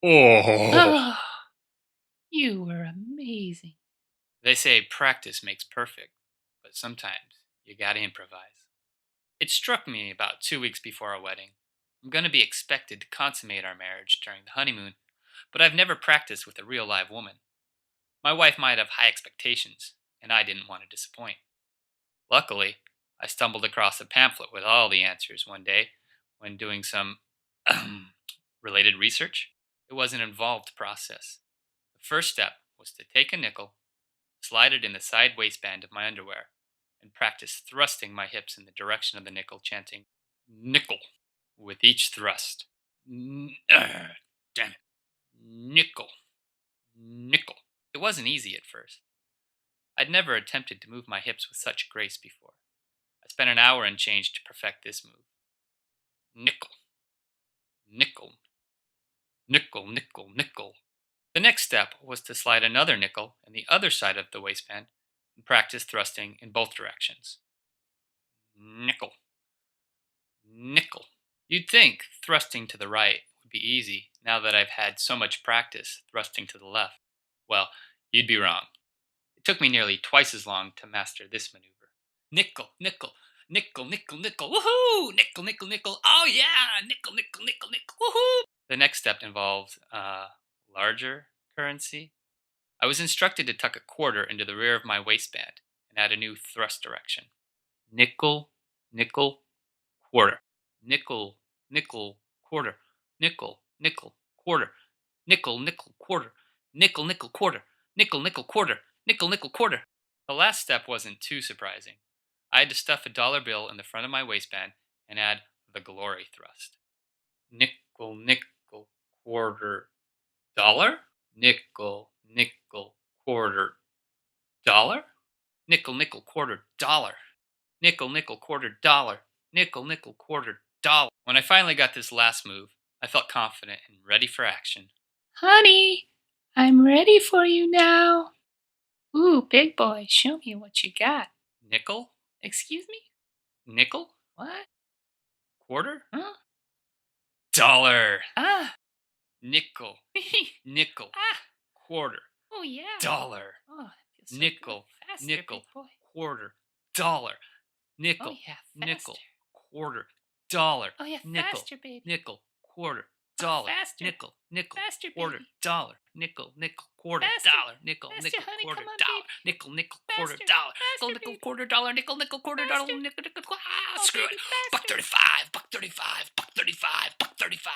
Oh. Oh, you were amazing. They say practice makes perfect, but sometimes you gotta improvise. It struck me about 2 weeks before our wedding. I'm gonna be expected to consummate our marriage during the honeymoon, but I've never practiced with a real live woman. My wife might have high expectations, and I didn't want to disappoint. Luckily, I stumbled across a pamphlet with all the answers one day when doing some related research. It was an involved process. The first step was to take a nickel, slide it in the side waistband of my underwear, and practice thrusting my hips in the direction of the nickel, chanting, "Nickel," with each thrust. Damn it. Nickel. Nickel. It wasn't easy at first. I'd never attempted to move my hips with such grace before. I spent an hour and change to perfect this move. Nickel. Nickel. Nickel, nickel, nickel. The next step was to slide another nickel in the other side of the waistband and practice thrusting in both directions. Nickel. Nickel. You'd think thrusting to the right would be easy now that I've had so much practice thrusting to the left. Well, you'd be wrong. It took me nearly twice as long to master this maneuver. Nickel, nickel, nickel, nickel, nickel, woohoo! Nickel, nickel, nickel, oh yeah! Nickel, nickel, nickel, nickel, woohoo! The next step involved larger currency. I was instructed to tuck a quarter into the rear of my waistband and add a new thrust direction. Nickel, nickel, quarter. Nickel, nickel, quarter. Nickel, nickel, quarter. Nickel, nickel, quarter. Nickel, nickel, quarter. Nickel, nickel, quarter. Nickel, nickel, quarter. The last step wasn't too surprising. I had to stuff a dollar bill in the front of my waistband and add the glory thrust. Nickel, nickel, quarter, dollar? Nickel, nickel, quarter, dollar? Nickel, nickel, quarter, dollar. Nickel, nickel, quarter, dollar. Nickel, nickel, quarter, dollar. When I finally got this last move, I felt confident and ready for action. Honey, I'm ready for you now. Ooh, big boy, show me what you got. Nickel? Excuse me? Nickel? What? Quarter? Huh? Dollar. Ah. Nickel. Nickel. Ah. Quarter. Oh, yeah. Dollar. Oh, that feels so Nickel. good. Faster, Nickel. big boy. Quarter. Dollar. Oh, Nickel. yeah, Nickel. faster. Quarter. Dollar. Oh, yeah, Nickel. faster, baby. Nickel. Quarter. Oh, Dollar. faster. Nickel. Nickel. Faster, Quarter. baby. Dollar. Nickel. Nickel. Quarter. Faster. Dollar. Nickel. Faster, Nickel. honey, Quarter. come on, Dollar. baby. Nickel. Nickel. Quarter. Faster. Dollar. Faster, Nickel. Nickel. baby. Quarter. Dollar. Nickel. Nickel. Quarter. Dollar. Faster. Nickel. Nickel. Oh, Screw it. baby, faster. Buck 35. Buck 35. Buck 35. Buck 35.